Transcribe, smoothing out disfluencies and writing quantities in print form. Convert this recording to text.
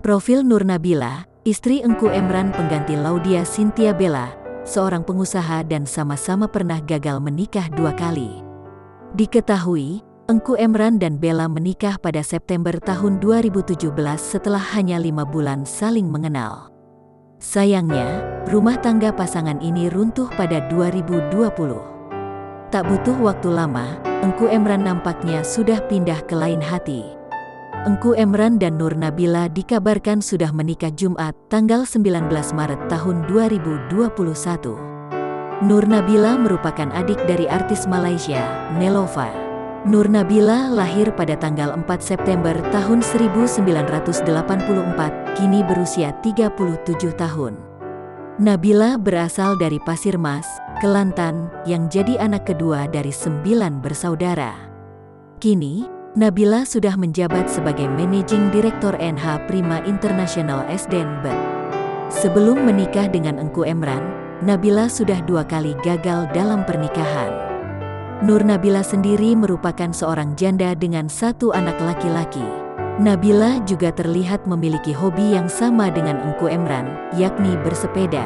Profil Nur Nabila, istri Engku Emran pengganti Laudia Cynthia Bella, seorang pengusaha dan sama-sama pernah gagal menikah 2 kali. Diketahui, Engku Emran dan Bella menikah pada September tahun 2017 setelah hanya 5 bulan saling mengenal. Sayangnya, rumah tangga pasangan ini runtuh pada 2020. Tak butuh waktu lama, Engku Emran nampaknya sudah pindah ke lain hati. Engku Emran dan Nur Nabila dikabarkan sudah menikah Jumat, tanggal 19 Maret tahun 2021. Nur Nabila merupakan adik dari artis Malaysia, Nelofa. Nur Nabila lahir pada tanggal 4 September tahun 1984, kini berusia 37 tahun. Nabila berasal dari Pasir Mas, Kelantan, yang jadi anak kedua dari 9 bersaudara. Kini, Nabila sudah menjabat sebagai Managing Director NH Prima International SDN. Sebelum menikah dengan Engku Emran, Nabila sudah 2 kali gagal dalam pernikahan. Nur Nabila sendiri merupakan seorang janda dengan 1 anak laki-laki. Nabila juga terlihat memiliki hobi yang sama dengan Engku Emran, yakni bersepeda.